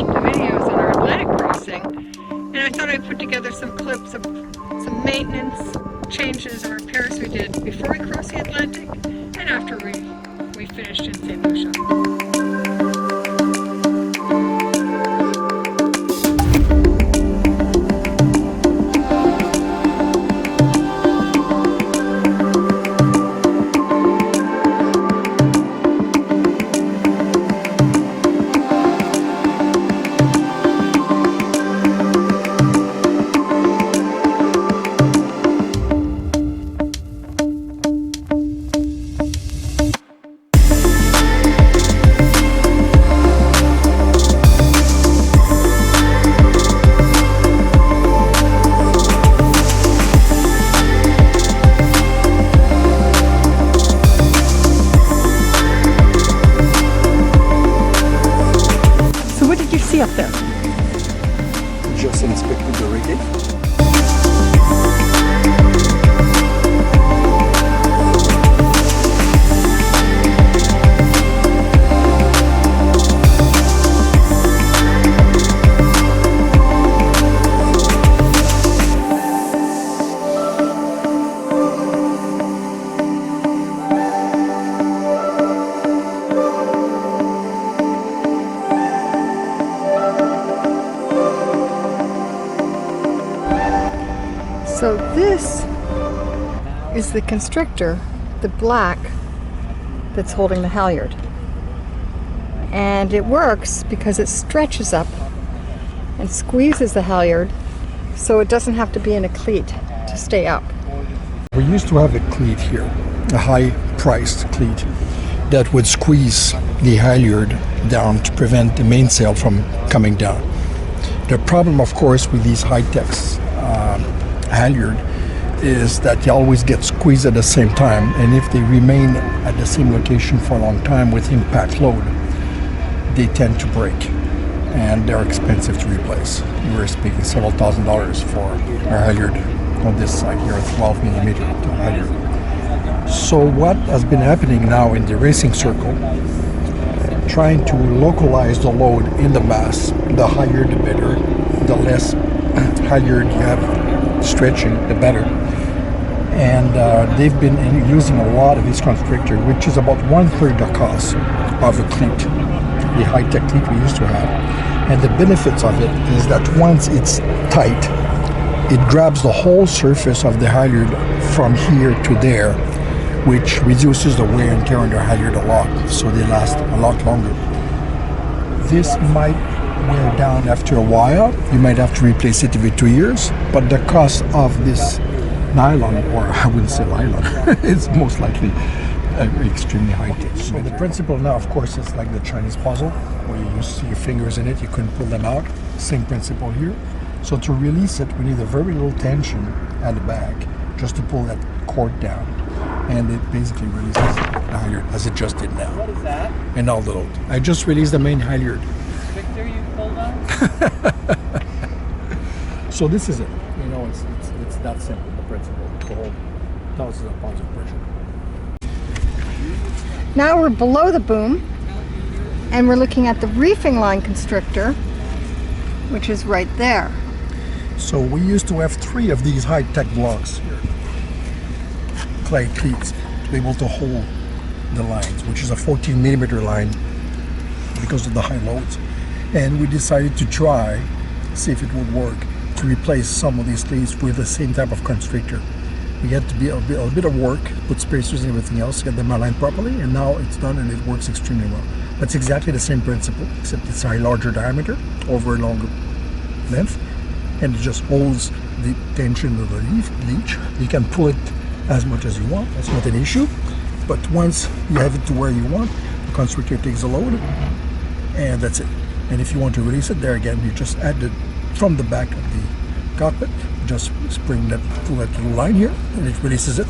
watched the videos on our Atlantic crossing, and I thought I'd put together some clips of some maintenance changes and repairs we did before we crossed the Atlantic and after we finished in St. Lucia. Up there. Just inspecting the rigging. So this is the constrictor, the black, that's holding the halyard. And it works because it stretches up and squeezes the halyard so it doesn't have to be in a cleat to stay up. We used to have a cleat here, a high-priced cleat that would squeeze the halyard down to prevent the mainsail from coming down. The problem, of course, with these high-tech halyard is that they always get squeezed at the same time, and if they remain at the same location for a long time with impact load, they tend to break, and they're expensive to replace. We were speaking several $1,000s for our halyard on this side here, a 12 millimeter halyard. So what has been happening now in the racing circle, trying to localize the load in the mast, the higher the better, the less halyard you have stretching, the better. And they've been using a lot of this constrictor, which is about 1/3 the cost of a cleat, the high-tech cleat we used to have. And the benefits of it is that once it's tight, it grabs the whole surface of the halyard from here to there, which reduces the wear and tear on the halyard a lot, so they last a lot longer. This might wear down after a while. You might have to replace it every 2 years, but the cost of this nylon, or I wouldn't say nylon, it's most likely extremely high tech. So the principle now, of course, is like the Chinese puzzle, where you used to see your fingers in it, you couldn't pull them out. Same principle here. So to release it, we need a very little tension at the back, just to pull that cord down, and it basically releases the halyard as it just did now. What is that? And all the load. I just released the main halyard. Victor, you pulled on? So this is it. You know, it's that simple, the principle. The whole thousands of pounds of pressure. Now we're below the boom, and we're looking at the reefing line constrictor, which is right there. So we used to have 3 of these high-tech blocks here, clay cleats, to be able to hold the lines, which is a 14 millimeter line because of the high loads. And we decided to try, see if it would work, to replace some of these cleats with the same type of constrictor. We had to be a bit of work, put spacers and everything else, get them aligned properly, and now it's done and it works extremely well. That's exactly the same principle, except it's a larger diameter over a longer length, and it just holds the tension of the leech. You can pull it as much as you want, that's not an issue, but once you have it to where you want, the constrictor takes the load, and that's it. And if you want to release it, there again, you just add it from the back of the cockpit, just pull that little line here, and it releases it,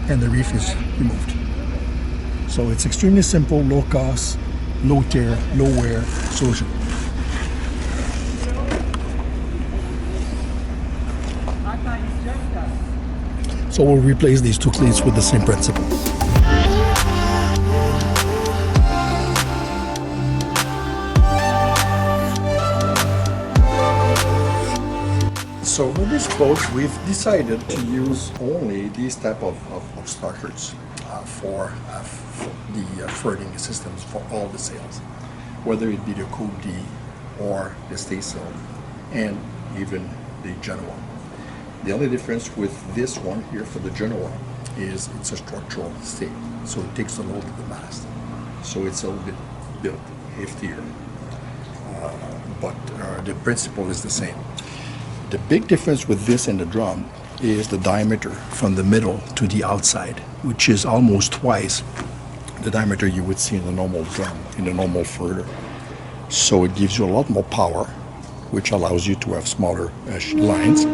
and the reef is removed. So it's extremely simple, low cost, low tear, low wear solution. So we'll replace these 2 cleats with the same principle. So for this boat, we've decided to use only these type of structures for the furling systems for all the sails, whether it be the Coupe D or the Staysail and even the Genoa. The only difference with this one here for the Genoa is it's a structural stay, so it takes the load of the mast. So it's a little bit built heftier, but the principle is the same. The big difference with this and the drum is the diameter from the middle to the outside, which is almost twice the diameter you would see in the normal drum, in the normal furler. So it gives you a lot more power, which allows you to have smaller lines.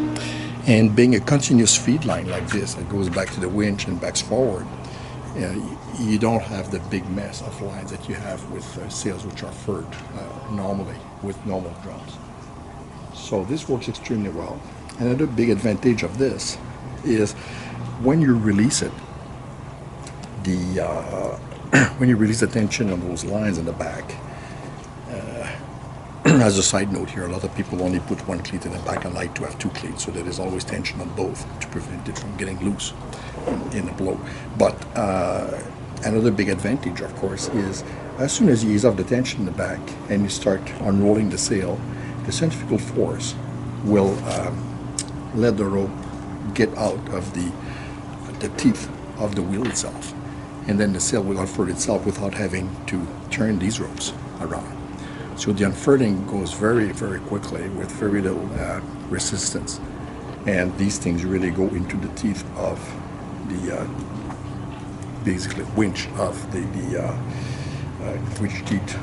And being a continuous feed line like this, that goes back to the winch and backs forward, you don't have the big mess of lines that you have with sails which are furred normally with normal drums. So this works extremely well. Another big advantage of this is when you release it, when you release the tension on those lines in the back. As a side note here, a lot of people only put one cleat in the back and like to have two cleats, so there is always tension on both to prevent it from getting loose in the blow. But another big advantage, of course, is as soon as you ease off the tension in the back and you start unrolling the sail, the centrifugal force will let the rope get out of the teeth of the wheel itself, and then the sail will unfurl itself without having to turn these ropes around. So the unfurling goes very, very quickly with very little resistance, and these things really go into the teeth of the basically winch of the winch teeth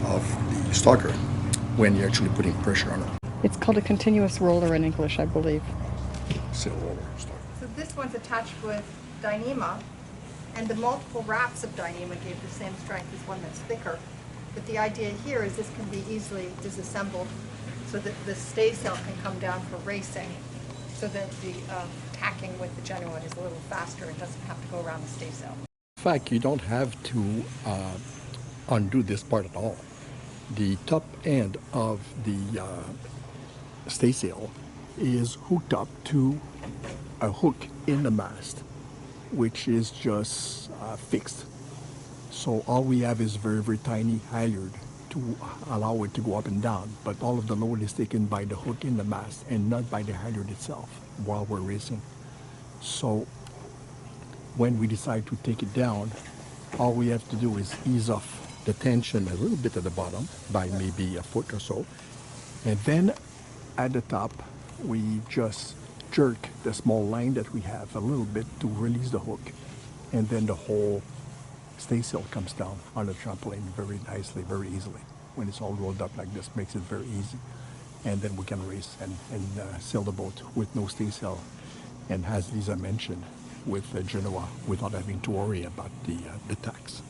of the stalker when you're actually putting pressure on it. It's called a continuous roller in English, I believe. Sail roller stalker. So this one's attached with Dyneema, and the multiple wraps of Dyneema gave the same strength as one that's thicker. But the idea here is this can be easily disassembled so that the Staysail can come down for racing, so that the tacking with the Genoa is a little faster and doesn't have to go around the Staysail. In fact, you don't have to undo this part at all. The top end of the Staysail is hooked up to a hook in the mast, which is just fixed. So all we have is very, very tiny halyard to allow it to go up and down, but all of the load is taken by the hook in the mast and not by the halyard itself while we're racing. So when we decide to take it down, all we have to do is ease off the tension a little bit at the bottom by maybe a foot or so, and then at the top we just jerk the small line that we have a little bit to release the hook, and then the whole Staysail comes down on the trampoline very nicely, very easily. When it's all rolled up like this, makes it very easy. And then we can race and sail the boat with no Staysail. And as Lisa mentioned, with Genoa, without having to worry about the tacks.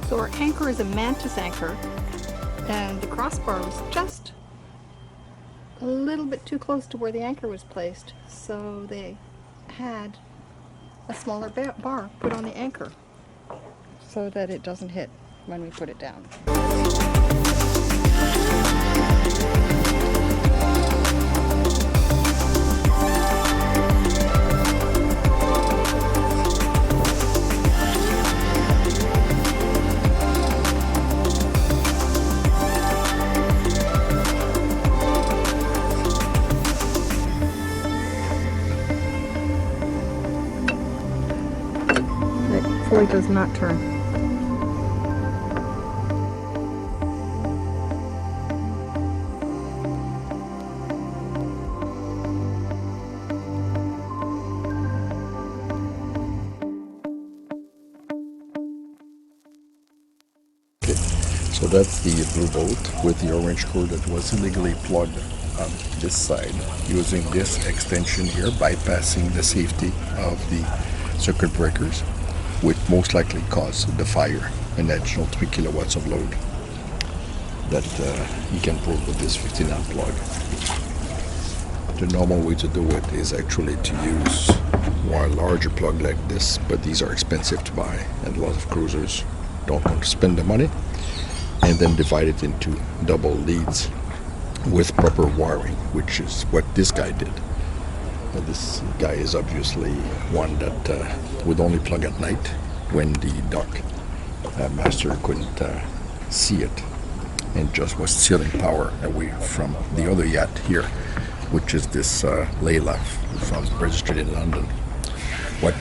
So our anchor is a mantis anchor, and the crossbar was just a little bit too close to where the anchor was placed, so they had a smaller bar put on the anchor so that it doesn't hit when we put it down. It does not turn. Okay, so that's the blue boat with the orange cord that was illegally plugged on this side, using this extension here, bypassing the safety of the circuit breakers, which most likely caused the fire, an additional 3 kilowatts of load that you can pull with this 15 amp plug. The normal way to do it is actually to use a larger plug like this, but these are expensive to buy and a lot of cruisers don't want to spend the money, and then divide it into double leads with proper wiring, which is what this guy did. This guy is obviously one that would only plug at night when the dock master couldn't see it, and just was stealing power away from the other yacht here, which is this Layla from registered in London,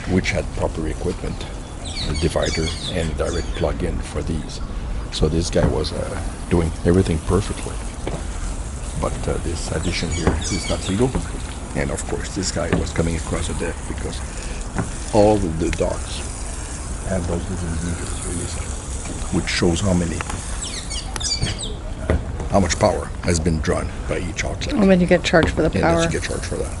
which had proper equipment, a divider and direct plug-in for these. So this guy was doing everything perfectly, but this addition here is not legal. And of course this guy was coming across the deck because all of the docks have those little meters releasing, which shows how much power has been drawn by each outlet. And then you get charged for the And power. then you get charged for that.